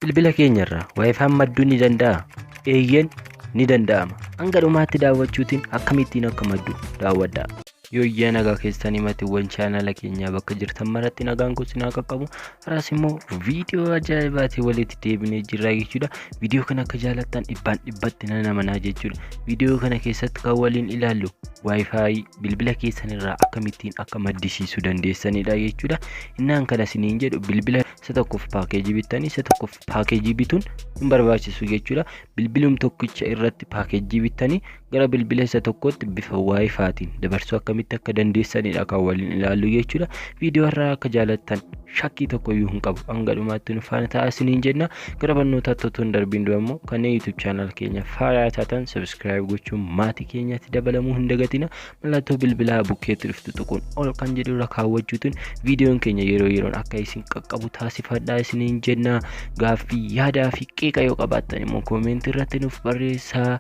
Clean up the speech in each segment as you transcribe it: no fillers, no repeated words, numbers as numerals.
bilbila keenyarraa Wi-Fi madduu ni danda'a? Eeyyeen ni danda'ama. Hanga dhumaatti daawwachuutiin akkamittiin akka maddu daawwadhaa. Yoo nagaa keessanii matiiwwan chaanala keenyaa bakka jirtan maratti nagaan gosinaa qaqqabu. Haraas immoo viidiyoo ajaa'ibaatii walitti deebinee jirra jechuudha. Viidiyoo kana akka jaalattan dhibbatti namanaa jechuudha. Viidiyoo kana keessatti kan waliin ilaallu Wi-Fi bilbila keessanirraa akkamittiin akka maddisiisuu dandeessanidha jechuudha. Innaan kana isiniin jedhu bilbila isa tokkoof paakeejii bittanii isa tokkoof paakeejii bituun hin barbaachisu jechuudha. Bilbilum tokkicha irratti paakeejii bittanii gara bilbila isa tokkootti bifa Wi-Fi'tiin dabarsuu akkamitti akka dandeessanidha kan waliin ilaallu jechuudha. Viidiyoo irraa akka jaalattan shakkii tokko iyyuu hin qabu. Hanga dhumaatti nu faana ta'aa isiniin jenna. Gara barnootaatti otoo hin darbiin dura immoo kanneen YouTube channel keenya faayaa taatan subscribe gochuun maatii keenyatti dabalamuu hin dagatina. Mallattoo bilbilaa bukkeetti dhuftu tuquun ol kan jedhu irra kaawwachuutiin viidiyoon keenya yeroo yeroon akka isin qaqqabu taasifadhaa isiniin jenna. Gaaffii yaadaa fi qeeqa yoo qabaattan immoo koomentii irratti nuuf barreessaa.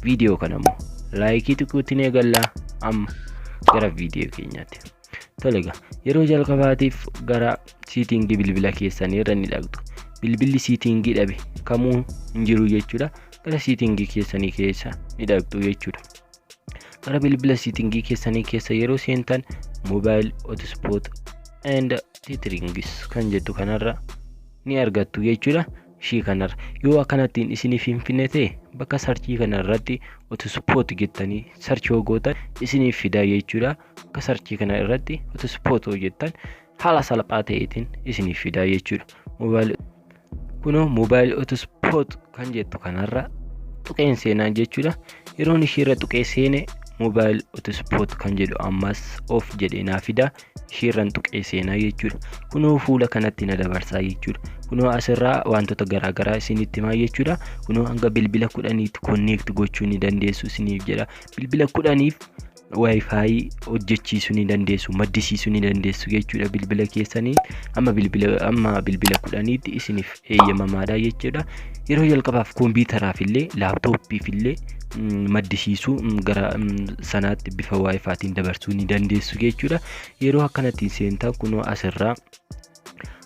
Viidiyoo kana immoo laayikii xiqqootiin eegallaa. Amma gara viidiyoo keenyaatti. Tolega yeroo jalqabaatiif gara siitingii bilbila keessanii irra ni dhaqxu. Bilbilli siitingii dhabe kamuu hin jiru jechuudha. Gara siitingii keessanii keessa ni dhaqxu jechuudha. Gara bilbila siitingii keessanii keessa yeroo seentan mobile hotspot and settings kan jettu kanarra ni argattu jechuudha. Ishii kanarra yoo akkanattiin isiniif hin finne ta'e bakka sarchii kanarratti hotspot jettanii sarchii gootan isiniif fidaa jechuudha. Bakka sarchii kana irratti hotspot jettan haala salphaa ta'eetiin isiniif fidaa jechuudha. Mobile hotspot kan jettu kanarra tuqeen seenaa jechuudha. Yeroon ishiirra tuqee seene mobile hotspot kan jedhu ammas off jedhee naa fidaa. Ishiirran tuqee seenaa jechuudha. Kunoo fuula kanatti na dabarsaa jechuudha. Kunoo asirraa wantoota garaagaraa isinitti himaa jechuudha. Kunoo hanga bilbila 10tti connect gochuu ni dandeessu isiniif jedha. Bilbila 10f Wi-Fi hojjechiisuu ni dandeessu, maddisiisuu ni dandeessu jechuudha bilbila keessanii. Amma bilbila 10tti isiniif eeyyamamaadha jechuudha. Yeroo jalqabaaf kompiitaraaf illee laaptooppiif illee maddisiisuu gara sanaatti bifa Wi-Fi'tiin dabarsuu ni dandeessu jechuudha. Yeroo akkanatti seentan kunoo asirraa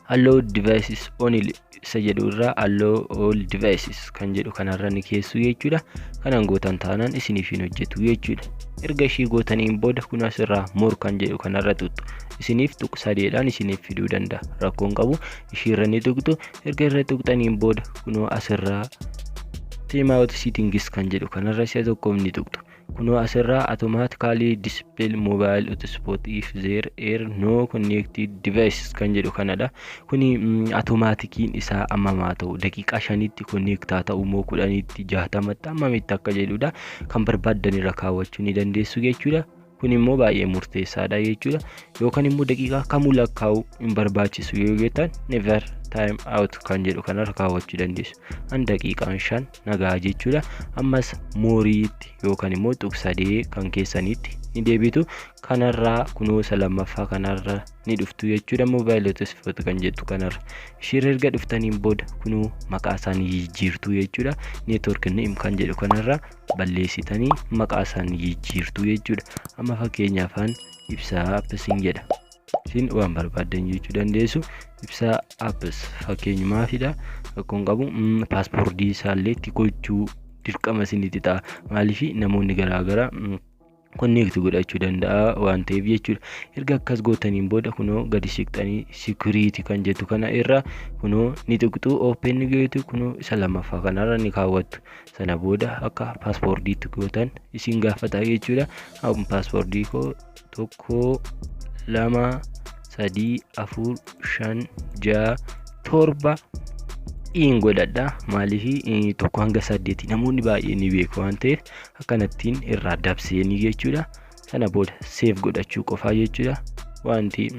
allow devices only isa jedhu irraa allow all devices kan jedhu kanarra ni keessu jechuudha. Kanan gootan taanaan isiniif hin hojjetu jechuudha. Erga ishii gootaniin booda kunoo asirraa more kan jedhu kanarra tuqxu. Isiniif tuq sadeedhaan isiniif fiduu danda'a. Rakkoon qabu ishiirra ni tuqxu. Erga irra tuqxaniin booda kunoo asirraa timeout settings kan jedhu kanarra isa tokkoof ni tuqxu. Kunoo asirraa automatically display mobile hotspot if there are no connected devices kan jedhu kanadha. Kuni automatikiin isaa ammamaa ta'u daqiiqaa 5tti connectaa ta'u moo 10tti 60tti ammamitti akka jedhudha. Kan barbaadan irra kaawwachuu ni dandeessu jechuudha. Kun immoo baay'ee murteessaadha jechuudha. Yookaan immoo daqiiqaa kamuu lakkaa'uu hin barbaachisu yoo jettan never time out kan jedhu kanarra kaawwachuu dandeessu. An daqiiqaan 5 nagaa jechuudha. Ammas mooriitti yookaan immoo tuqsadee kan keessanitti ni deebitu. Kanarraa kunoo lammaffaa kanarra ni dhuftu jechuudha. Mobile hotspot kan jettu kanarra ishii erga dhuftaniin booda kunoo maqaa isaanii jijjiirtu jechuudha. Network name kan jedhu kanarra balleessitanii maqaa isaanii jijjiirtu jechuudha. Amma fakkeenyaaf ibsaa apps jedha. Isin waan barbaadan jechuu dandeessu. Ibsaa apps fakkeenyumaafidha. Rakkoon qabu paaspoortii isaallee itti gochuu dirqama isinitti ta'a. Maaliif namoonni garaagaraa connect godhachuu danda'a waan ta'eef jechuudha. Erga akkas gootaniin booda kunoo gadi siqxanii security kan jettu kana irra kunoo ni tuqxu. Open gootu kunoo isa lammaffaa kanarra ni kaawwattu. Sana booda akka paaspoortiitti gootan isin gaafata jechuudha. Paaspoortii koo 1 2 3 4 5 6 7 in godhadha. Maaliif 1 hanga 8 namoonni baay'ee ni beeku waan ta'eef akkanattiin irraa dabseenii jechuudha. Sana booda save godhachuu qofaa jechuudha. Wanti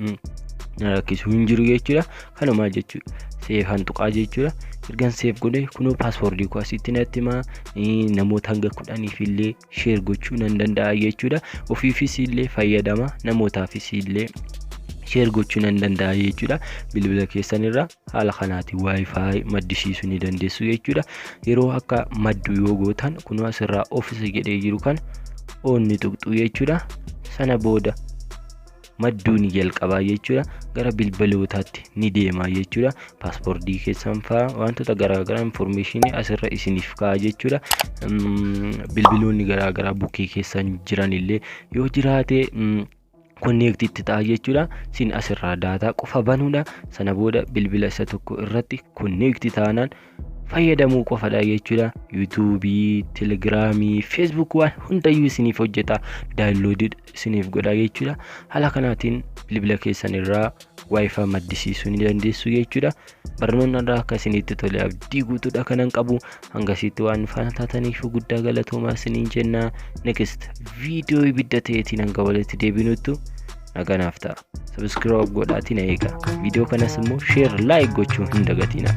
rakkisu hin jiru jechuudha. Kanuma jechuudha. Save hantuqaa jechuudha. Ergan save godhe kunoo paaspoortii koo asitti natti himaa. Namoota hanga 10f illee share gochuu nan danda'a jechuudha. Ofiifis illee fayyadama, namootaafis illee share gochuu nan danda'a jechuudha. Bilbila keessanirra haala kanaatiin Wi-Fi maddisiisuu ni dandeessu jechuudha. Yeroo akka maddu yoo gootan kunoo asirraa office jedhee jiru kan on ni tuqxu jechuudha. Sana booda madduu ni jalqabaa jechuudha. Gara bilbilootaatti ni deema jechuudha. Paaspoortii keessan fa'aa wantoota garaagaraa information asirra isiniif ka'a jechuudha. Bilbiloonni garaagaraa bukkee keessan jiran illee yoo jiraate connect itti ta'a jechuudha. Sin asirraa daataa qofa banuudha. Sana booda bilbila isa tokko irratti connect taanaan fayyadamuu qofadha jechuudha. YouTube, Telegram, Facebook waan hundayyuu isiniif hojjeta. Download isiniif godha jechuudha. Haala kanaatiin bilbila keessan irraa Wi-Fi maddisiisuu ni dandeessu jechuudha. Barnoonni irraa akka isinitti tole abdii guutuudha kanan qabu. Hangasitti waan faana taataniif guddaa galatoomaa isiniin jenna. Next video ibidda ta'eetiin hanga walitti deebinutti naganaaf ta'a. Subscribe godhaatiin eega. Video kanas immoo share, like gochuun hin dagatina.